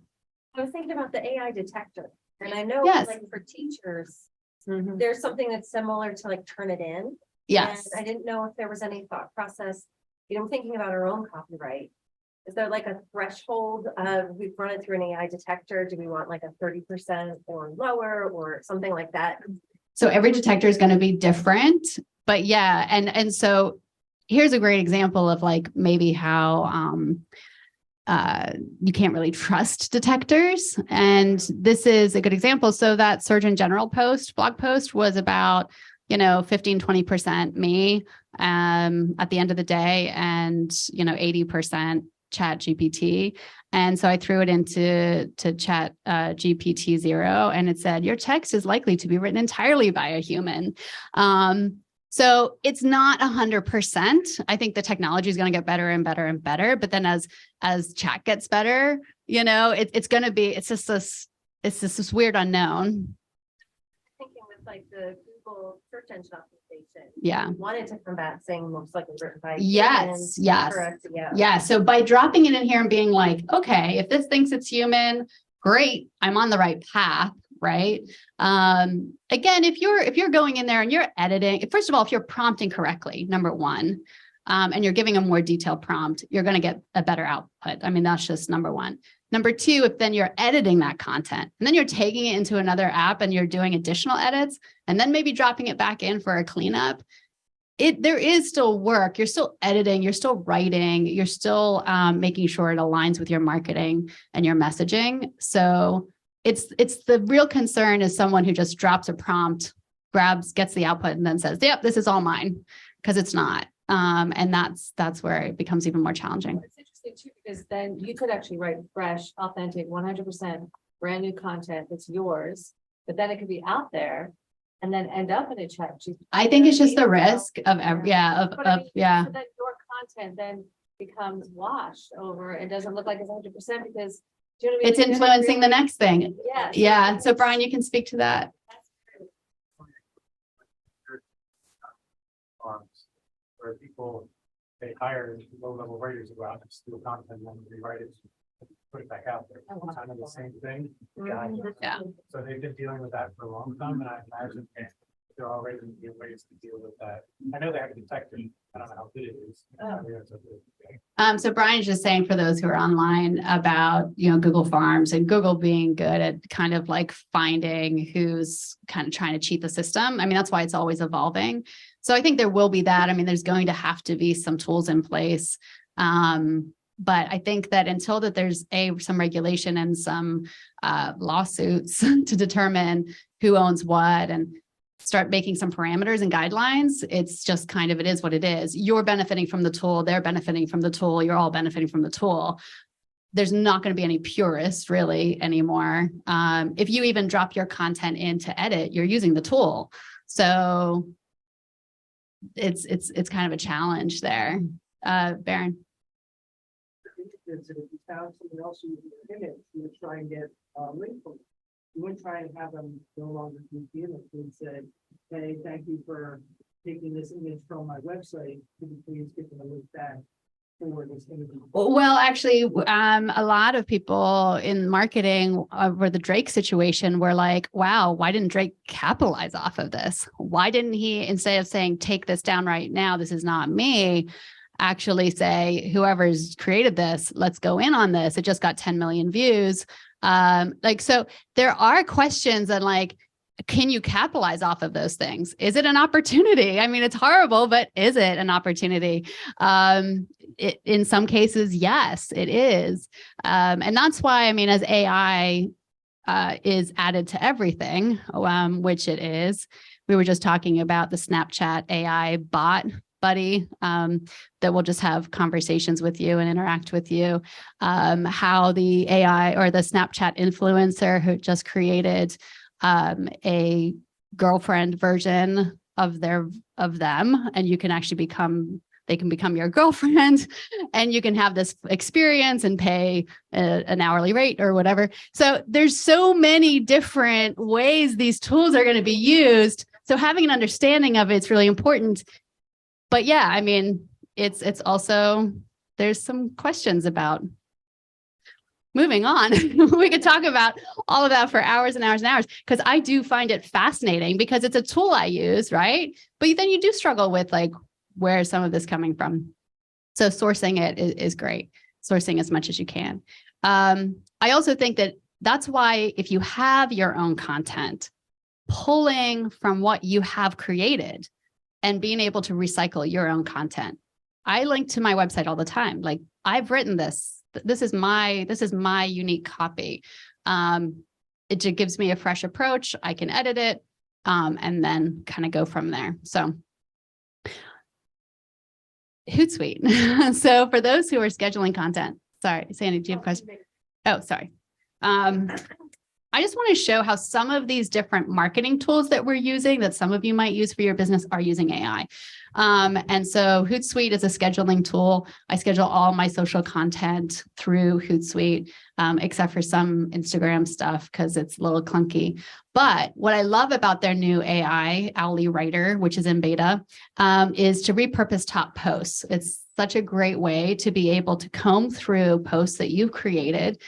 I was thinking about the AI detector, and I know Yes. like for teachers, Mhm. there's something that's similar to like Turnitin. Yes. And I didn't know if there was any thought process, thinking about our own copyright. Is there like a threshold of, we've run it through an AI detector, do we want like a 30% or lower or something like that? So every detector is going to be different, but yeah. And so here's a great example of like maybe how, you can't really trust detectors. And this is a good example. So that Surgeon General blog post was about, 15-20% me, at the end of the day, and, 80% Chat GPT. And so I threw it into Chat GPT-0, and it said, your text is likely to be written entirely by a human. So it's not 100%. I think the technology is going to get better and better and better. But then as chat gets better, it's going to be, it's just this weird unknown. Thinking with like the Google search engine optimization. Yeah. Wanted to combat saying most likely written by. Yes. humans, Yes. correct, yeah. Yeah. So by dropping it in here and being like, okay, if this thinks it's human, great, I'm on the right path. Right. Again, if you're going in there and you're editing, first of all, if you're prompting correctly, number one, and you're giving a more detailed prompt, you're going to get a better output. I mean, that's just number one. Number two, if then you're editing that content and then you're taking it into another app and you're doing additional edits and then maybe dropping it back in for a cleanup, there is still work. You're still editing, you're still writing, you're still making sure it aligns with your marketing and your messaging. So it's the real concern is someone who just drops a prompt, gets the output and then says, yep, this is all mine, because it's not. And that's where it becomes even more challenging. It's interesting too, because then you could actually write fresh, authentic, 100% brand new content that's yours, but then it could be out there and then end up in a chat. I think it's just the So- risk of But I mean, yeah. So then your content then becomes washed over. It doesn't look like it's 100% because do you know what I mean? It's influencing the next thing. Yeah. Yeah. So Brian, you can speak to that. Where people, they hire low-level writers to go out and steal content and then rewrite it, and put it back out there. Oh, wow. Kind of the same thing. Yeah. So they've been dealing with that for a long time, and I imagine they're already in ways to deal with that. I know they have a detector. I don't know how good it is. So Brian's just saying for those who are online about, Google Farms and Google being good at kind of like finding who's kind of trying to cheat the system. I mean, that's why it's always evolving. So I think there will be that. I mean, there's going to have to be some tools in place. But I think that until that there's some regulation and some lawsuits to determine who owns what and start making some parameters and guidelines, it's just kind of, it is what it is. You're benefiting from the tool. They're benefiting from the tool. You're all benefiting from the tool. There's not going to be any purists really anymore. If you even drop your content in to edit, you're using the tool. So it's kind of a challenge there. Baron. If you found someone else who was in it, you would try and get a link from it. You wouldn't try and have them no longer be the image and say, hey, thank you for taking this image from my website. Could you please give them a link back for this image? Well, actually, a lot of people in marketing over the Drake situation were like, wow, why didn't Drake capitalize off of this? Why didn't he, instead of saying, take this down right now, this is not me, actually say, whoever's created this, let's go in on this. It just got 10 million views. So there are questions and like, can you capitalize off of those things? Is it an opportunity? I mean, it's horrible, but is it an opportunity? In some cases, yes, it is. And that's why, I mean, as AI is added to everything, which it is, we were just talking about the Snapchat AI bot buddy that will just have conversations with you and interact with you. How the AI or the Snapchat influencer who just created a girlfriend version of them, and you can actually they can become your girlfriend, and you can have this experience and pay an hourly rate or whatever. So there's so many different ways these tools are going to be used. So having an understanding of it's really important. But yeah, I mean, it's also, there's some questions about. moving on. We could talk about all of that for hours and hours and hours, because I do find it fascinating because it's a tool I use, right? But then you do struggle with like, where is some of this coming from? So sourcing it is great. Sourcing as much as you can. I also think that that's why if you have your own content, pulling from what you have created and being able to recycle your own content. I link to my website all the time. Like, I've written this. This is my unique copy. It just gives me a fresh approach. I can edit it, and then kind of go from there. So Hootsuite. So for those who are scheduling content, sorry, Sandy, do you have a question? Oh, sorry. I just want to show how some of these different marketing tools that we're using, that some of you might use for your business, are using AI. And so Hootsuite is a scheduling tool. I schedule all my social content through Hootsuite, except for some Instagram stuff because it's a little clunky. But what I love about their new AI, 𝗓𝗓𝗓 Writer, which is in beta, is to repurpose top posts. It's such a great way to be able to comb through posts that you've created.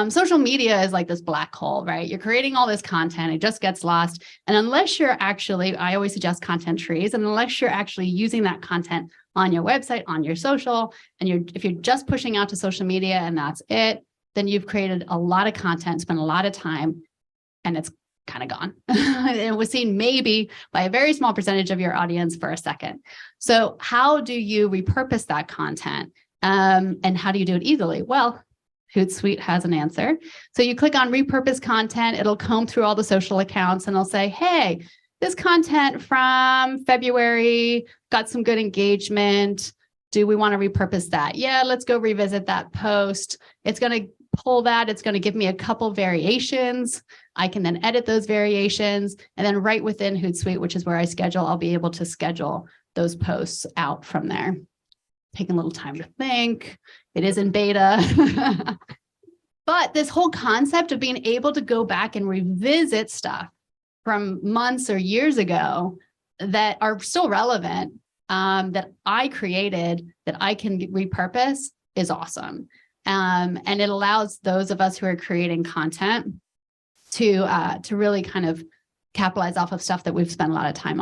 Social media is like this black hole, right? You're creating all this content, it just gets lost. And unless you're actually, I always suggest content trees, and unless you're actually using that content on your website, on your social, and if you're just pushing out to social media and that's it, then you've created a lot of content, spent a lot of time, and it's kind of gone. It was seen maybe by a very small percentage of your audience for a second. So how do you repurpose that content? And how do you do it easily? Well, Hootsuite has an answer. So you click on repurpose content, it'll comb through all the social accounts and it'll say, hey, this content from February got some good engagement. Do we want to repurpose that? Yeah, let's go revisit that post. It's going to pull that. It's going to give me a couple variations. I can then edit those variations. And then right within Hootsuite, which is where I schedule, I'll be able to schedule those posts out from there. Taking a little time to think. It is in beta. But this whole concept of being able to go back and revisit stuff from months or years ago that are still relevant, that I created, that I can repurpose, is awesome. And it allows those of us who are creating content to really kind of capitalize off of stuff that we've spent a lot of time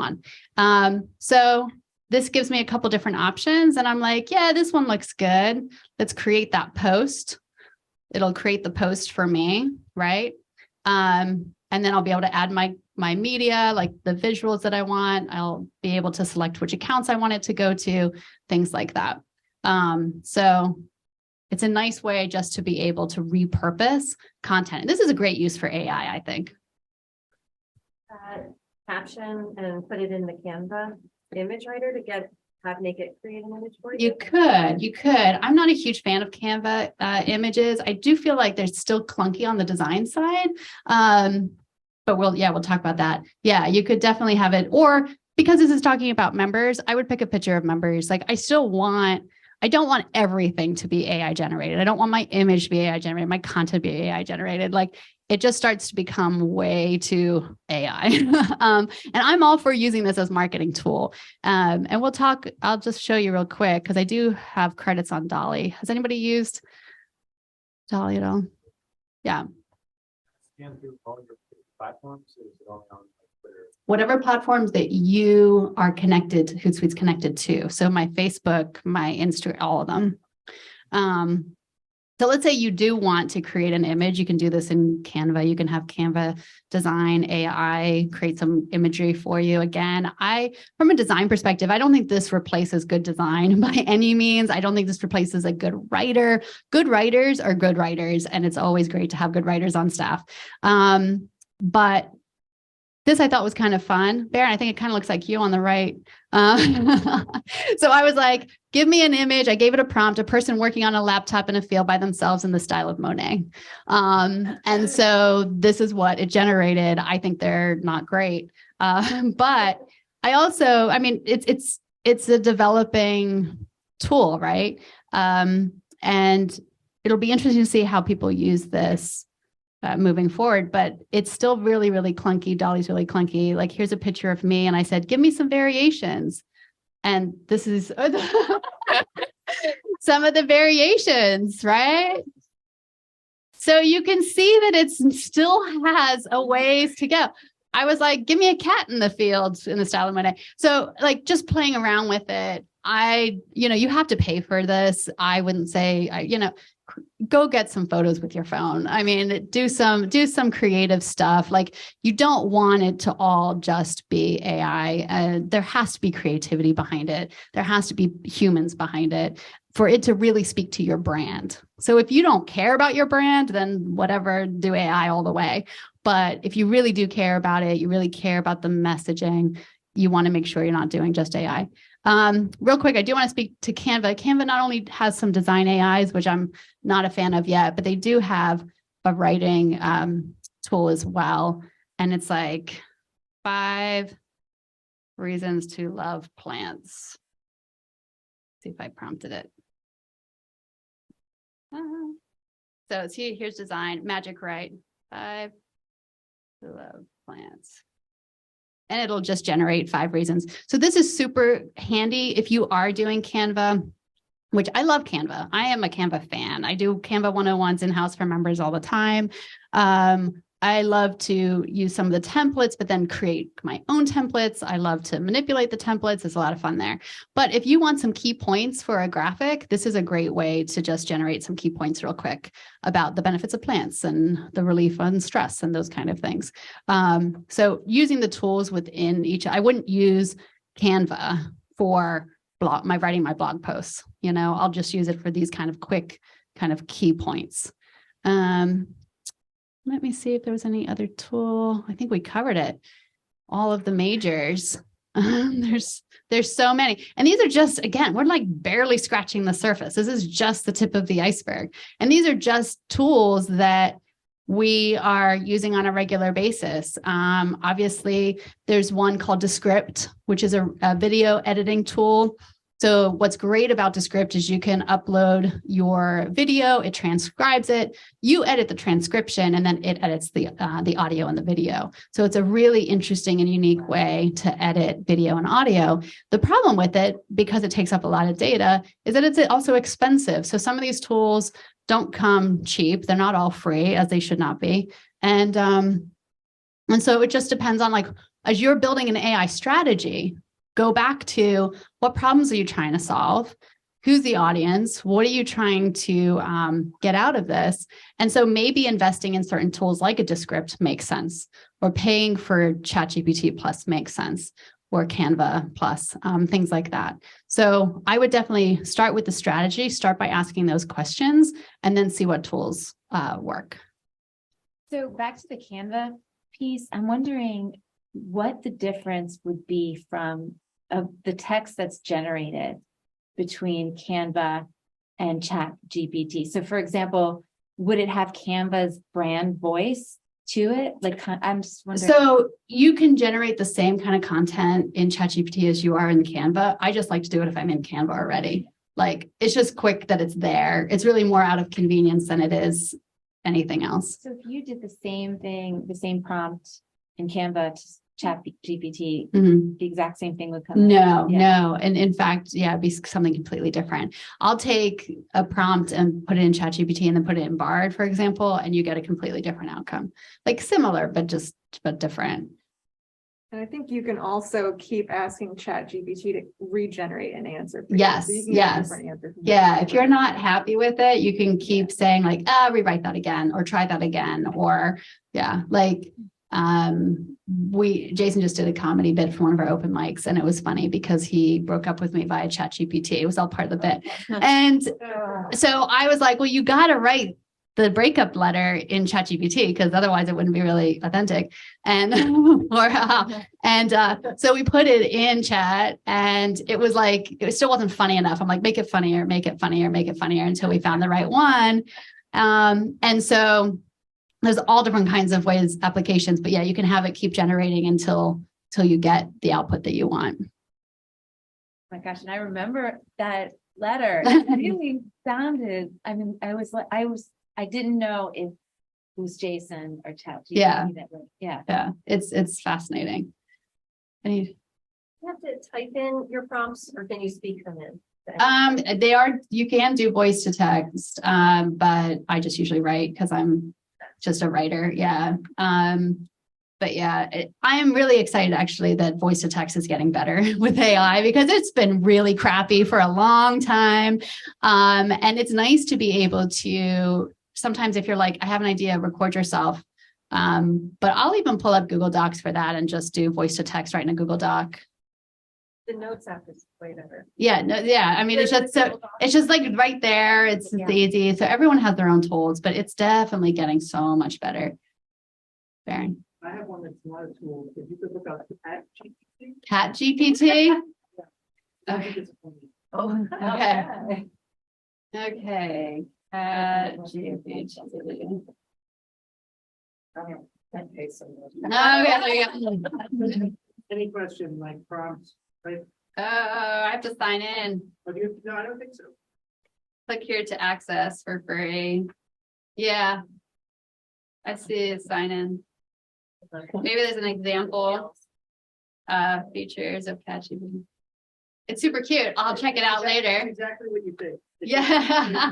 on. So this gives me a couple different options, and I'm like, yeah, this one looks good. Let's create that post. It'll create the post for me, right? And then I'll be able to add my media, like the visuals that I want. I'll be able to select which accounts I want it to go to, things like that. So it's a nice way just to be able to repurpose content. And this is a great use for AI, I think. Caption and put it in the Canva image writer to make it create an image for you? You could. I'm not a huge fan of Canva images. I do feel like they're still clunky on the design side. But we'll talk about that. Yeah, you could definitely have it. Or because this is talking about members, I would pick a picture of members. Like I don't want everything to be AI generated. I don't want my image to be AI generated, my content to be AI generated. Like it just starts to become way too AI. And I'm all for using this as a marketing tool. And I'll just show you real quick because I do have credits on 𝗓𝗓𝗓. Has anybody used 𝗓𝗓𝗓 at all? Yeah. Scan through all your platforms, or is it only on Twitter? Whatever platforms that you are connected, Hootsuite's connected to. So my Facebook, my Instagram, all of them. So let's say you do want to create an image. You can do this in Canva. You can have Canva design AI, create some imagery for you. Again, from a design perspective, I don't think this replaces good design by any means. I don't think this replaces a good writer. Good writers are good writers, and it's always great to have good writers on staff. But this I thought was kind of fun. Baron, I think it kind of looks like you on the right. So I was like, give me an image. I gave it a prompt, a person working on a laptop in a field by themselves in the style of Monet. And so this is what it generated. I think they're not great. But it's a developing tool, right? And it'll be interesting to see how people use this moving forward, but it's still really, really clunky. 𝗓𝗓𝗓's really clunky. Like here's a picture of me, and I said, give me some variations. And this is some of the variations, right? So you can see that it still has a ways to go. I was like, give me a cat in the field in the style of my day. So like just playing around with it. You have to pay for this. I wouldn't say, go get some photos with your phone. I mean, do some creative stuff. Like you don't want it to all just be AI. There has to be creativity behind it. There has to be humans behind it for it to really speak to your brand. So if you don't care about your brand, then whatever, do AI all the way. But if you really do care about it, you really care about the messaging, you want to make sure you're not doing just AI. Real quick, I do want to speak to Canva. Canva not only has some design AIs, which I'm not a fan of yet, but they do have a writing tool as well. And it's like 5 reasons to love plants. See if I prompted it. So it's here's design, magic write, 5 to love plants. And it'll just generate 5 reasons. So this is super handy if you are doing Canva, which I love Canva. I am a Canva fan. I do Canva 101s in-house for members all the time. I love to use some of the templates, but then create my own templates. I love to manipulate the templates. It's a lot of fun there. But if you want some key points for a graphic, this is a great way to just generate some key points real quick about the benefits of plants and the relief on stress and those kind of things. So using the tools within each, I wouldn't use Canva for writing my blog posts. I'll just use it for these kind of quick kind of key points. Let me see if there was any other tool. I think we covered it. All of the majors. There's so many. And these are just, again, we're like barely scratching the surface. This is just the tip of the iceberg. And these are just tools that we are using on a regular basis. Obviously, there's one called 𝗓𝗏𝗏, which is a video editing tool. So what's great about 𝗓𝗏𝗏 is you can upload your video, it transcribes it, you edit the transcription, and then it edits the audio and the video. So it's a really interesting and unique way to edit video and audio. The problem with it, because it takes up a lot of data, is that it's also expensive. So some of these tools don't come cheap. They're not all free, as they should not be. And so it just depends on, like, as you're building an AI strategy, go back to what problems are you trying to solve? Who's the audience? What are you trying to get out of this? And so maybe investing in certain tools like a 𝗓𝗏𝗏 makes sense, or paying for ChatGPT Plus makes sense, or Canva Plus, things like that. So I would definitely start with the strategy, start by asking those questions, and then see what tools work. So back to the Canva piece, I'm wondering what the difference would be from the text that's generated between Canva and ChatGPT. So for example, would it have Canva's brand voice to it? Like, I'm just wondering. So you can generate the same kind of content in ChatGPT as you are in Canva. I just like to do it if I'm in Canva already. Like, it's just quick that it's there. It's really more out of convenience than it is anything else. So if you did the same thing, the same prompt in Canva to ChatGPT, the exact same thing would come. No. And in fact, it'd be something completely different. I'll take a prompt and put it in ChatGPT and then put it in Bard, for example, and you get a completely different outcome. Like similar, but different. And I think you can also keep asking ChatGPT to regenerate an answer for you. Yes, So you can get different answers. Yeah, if you're not happy with it, you can keep saying like, rewrite that again, or try that again, or Jason just did a comedy bit for one of our open mics, and it was funny because he broke up with me via ChatGPT. It was all part of the bit. And so I was like, well, you got to write the breakup letter in ChatGPT, because otherwise it wouldn't be really authentic. And so we put it in chat, and it was like, it still wasn't funny enough. I'm like, make it funnier, make it funnier, make it funnier, until we found the right one. And so there's all different kinds of ways, applications, but yeah, you can have it keep generating until you get the output that you want. Oh my gosh, and I remember that letter. It really sounded, I mean, I didn't know if it was Jason or ChatGPT. Yeah. It's fascinating. You have to type in your prompts, or can you speak them in? You can do voice to text, but I just usually write because I'm just a writer. Yeah. But yeah, I am really excited actually that voice to text is getting better with AI because it's been really crappy for a long time. And it's nice to be able to, sometimes if you're like, I have an idea, record yourself. But I'll even pull up Google Docs for that and just do voice to text right in a Google Doc. The notes app is way better. Yeah, no, yeah. I mean, it's just so it's just like right there. It's just easy. So everyone has their own tools, but it's definitely getting so much better. Baron. I have one that's not a tool. If you could look up ChatGPT. ChatGPT. I think it's funny. Oh, okay. Okay. ChatGPT. No, Any question like prompts, right? I have to sign in. Oh, do you, no, I don't think so. Click here to access for free. Yeah. I see it, sign in. Maybe there's an example. Features of ChatGPT. It's super cute. I'll check it out later. Exactly what you think. Yeah.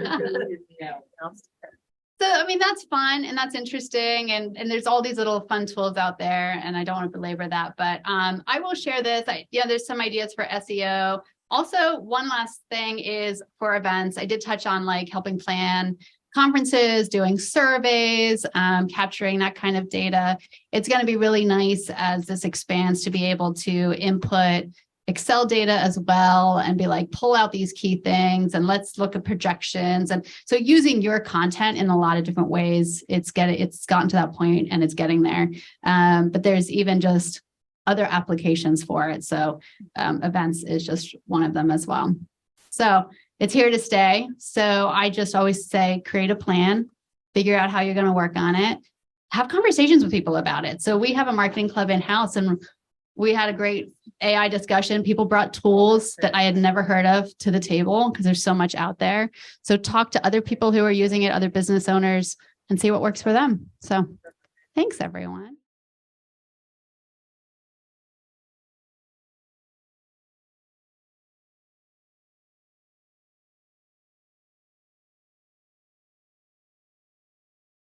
So, I mean, that's fun and that's interesting. And there's all these little fun tools out there and I don't want to belabor that, but I will share this. There's some ideas for SEO. Also, one last thing is for events. I did touch on like helping plan conferences, doing surveys, capturing that kind of data. It's going to be really nice as this expands to be able to input Excel data as well and be like, pull out these key things and let's look at projections. And so using your content in a lot of different ways, it's gotten to that point and it's getting there. But there's even just other applications for it. So events is just one of them as well. So it's here to stay. So I just always say, create a plan, figure out how you're going to work on it, have conversations with people about it. So we have a marketing club in-house and we had a great AI discussion. People brought tools that I had never heard of to the table because there's so much out there. So talk to other people who are using it, other business owners, and see what works for them. So thanks, everyone.